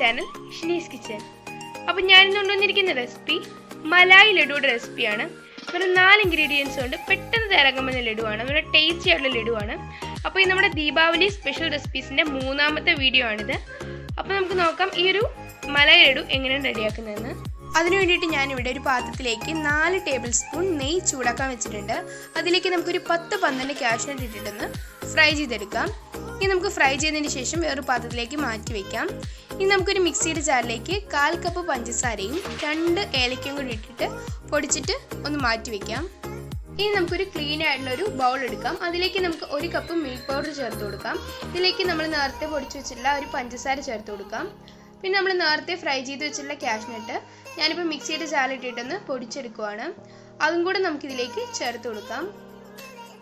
channel Shini's Kitchen. അപ്പോൾ ഞാൻ ഇന്ന് കൊണ്ടുവന്നിരിക്കുന്ന റെസിപ്പി മലായി ലഡുയുടെ റെസിപ്പിയാണ്. വെറും 4 ഇൻഗ്രീഡിയൻസ് കൊണ്ട് പെട്ടെന്ന് തയ്യാറാക്കാൻ പറ്റുന്ന ലഡുവാണ്. നല്ല ടേസ്റ്റി ആയിട്ടുള്ള ലഡുവാണ്. അപ്പോൾ ഈ നമ്മുടെ ദീപാവലി സ്പെഷ്യൽ റെസിപ്പീസിൻ്റെ 3ാമത്തെ വീഡിയോ ആണിത്. അപ്പോൾ നമുക്ക് നോക്കാം ഈ ഒരു മലായി ലഡു എങ്ങനെയാണ് റെഡിയാക്കുന്നതെന്ന്. അതിനു വേണ്ടിയിട്ട് ഞാനിവിടെ ഒരു പാത്രത്തിലേക്ക് 4 ടേബിൾ സ്പൂൺ നെയ്യ് ചൂടാക്കാൻ വെച്ചിട്ടുണ്ട്. അതിലേക്ക് നമുക്കൊരു 10-12 കാഷ്യൂനട്ട് ഇട്ടിട്ടൊന്ന് ഫ്രൈ ചെയ്തെടുക്കാം. ഇനി നമുക്ക് ഫ്രൈ ചെയ്തതിന് ശേഷം വേറൊരു പാത്രത്തിലേക്ക് മാറ്റി വയ്ക്കാം. ഇനി നമുക്കൊരു മിക്സിയുടെ ജാറിലേക്ക് 1/4 കപ്പ് പഞ്ചസാരയും 2 ഏലക്കയും കൂടി ഇട്ടിട്ട് പൊടിച്ചിട്ട് ഒന്ന് മാറ്റി വയ്ക്കാം. ഇനി നമുക്കൊരു ക്ലീൻ ആയിട്ടുള്ളൊരു ബൗൾ എടുക്കാം. അതിലേക്ക് നമുക്ക് 1 കപ്പ് മിൽക്ക് പൗഡർ ചേർത്ത് കൊടുക്കാം. ഇതിലേക്ക് നമ്മൾ നേരത്തെ പൊടിച്ച് വെച്ചിട്ടുള്ള ഒരു പഞ്ചസാര ചേർത്ത് കൊടുക്കാം. പിന്നെ നമ്മൾ നേരത്തെ ഫ്രൈ ചെയ്ത് വെച്ചിട്ടുള്ള കാഷ്യൂനട്ട് ഞാനിപ്പോൾ മിക്സിയുടെ ജാറിലിട്ടിട്ടൊന്ന് പൊടിച്ചെടുക്കുവാണ്. അതും കൂടെ നമുക്കിതിലേക്ക് ചേർത്ത് കൊടുക്കാം.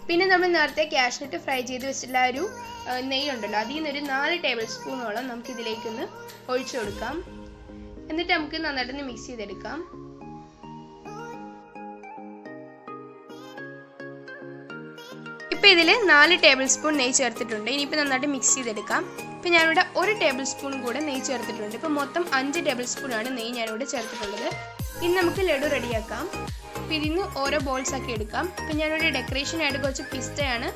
പിന്നെ നമ്മൾ നേരത്തെ കാഷ്യൂനട്ട് ഫ്രൈ ചെയ്ത് വെച്ചിട്ടുള്ള ഒരു നെയ്യ് ഉണ്ടല്ലോ, അതിൽ നിന്നൊരു 4 ടേബിൾ സ്പൂണോളം നമുക്കിതിലേക്കൊന്ന് ഒഴിച്ചു കൊടുക്കാം. എന്നിട്ട് നമുക്ക് നന്നായിട്ടൊന്ന് മിക്സ് ചെയ്തെടുക്കാം. ഇപ്പോൾ ഇതിൽ 4 ടേബിൾ സ്പൂൺ നെയ്യ് ചേർത്തിട്ടുണ്ട്. ഇനിയിപ്പോൾ നന്നായിട്ട് മിക്സ് ചെയ്തെടുക്കാം. ഇപ്പോൾ ഞാനിവിടെ 1 ടേബിൾ സ്പൂൺ കൂടെ നെയ്യ് ചേർത്തിട്ടുണ്ട്. ഇപ്പോൾ മൊത്തം 5 ടേബിൾ സ്പൂണാണ് നെയ്യ് ഞാനിവിടെ ചേർത്തിട്ടുള്ളത്. ഇനി നമുക്ക് ലഡു റെഡിയാക്കാം. അപ്പോൾ ഇതിന്ന് ഓരോ ബോൾസ് ആക്കി എടുക്കാം. അപ്പോൾ ഞാനിവിടെ ഡെക്കറേഷനായിട്ട് കുറച്ച് പിസ്തയാണ്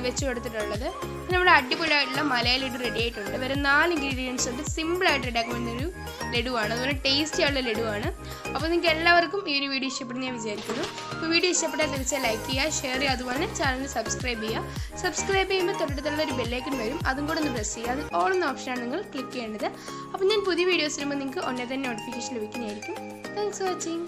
വെച്ച് കൊടുത്തിട്ടുള്ളത്. നമ്മുടെ അടിപൊളിയായിട്ടുള്ള മലയാള ലഡു റെഡി ആയിട്ടുണ്ട്. വേറെ 4 ഇൻഗ്രീഡിയൻസ് ഉണ്ട്. സിമ്പിളായിട്ട് റെഡിയാക്കാൻ പറ്റുന്നൊരു ലഡുവാണ്. അതുപോലെ ടേസ്റ്റി ആയിട്ടുള്ള ലഡുവാണ്. അപ്പോൾ നിങ്ങൾക്ക് എല്ലാവർക്കും ഈ ഒരു വീഡിയോ ഇഷ്ടപ്പെടുന്ന ഞാൻ വിചാരിക്കുന്നു. അപ്പോൾ വീഡിയോ ഇഷ്ടപ്പെട്ടാൽ തീർച്ചയായും ലൈക്ക് ചെയ്യുക, ഷെയർ ചെയ്യുക, അതുപോലെ ചാനൽ സബ്സ്ക്രൈബ് ചെയ്യുക. സബ്സ്ക്രൈബ് ചെയ്യുമ്പോൾ തൊട്ടടുത്തുള്ള ഒരു ബെല്ലൈക്കൺ വരും, അതും കൂടെ ഒന്ന് പ്രസ് ചെയ്യുക. അത് ഓൾ എന്ന ഓപ്ഷനാണ് നിങ്ങൾ ക്ലിക്ക് ചെയ്യേണ്ടത്. അപ്പോൾ ഞാൻ പുതിയ വീഡിയോസ് വരുമ്പോൾ നിങ്ങൾക്ക് ഉടനെ തന്നെ നോട്ടിഫിക്കേഷൻ ലഭിക്കുന്നതായിരിക്കും. Thanks for watching.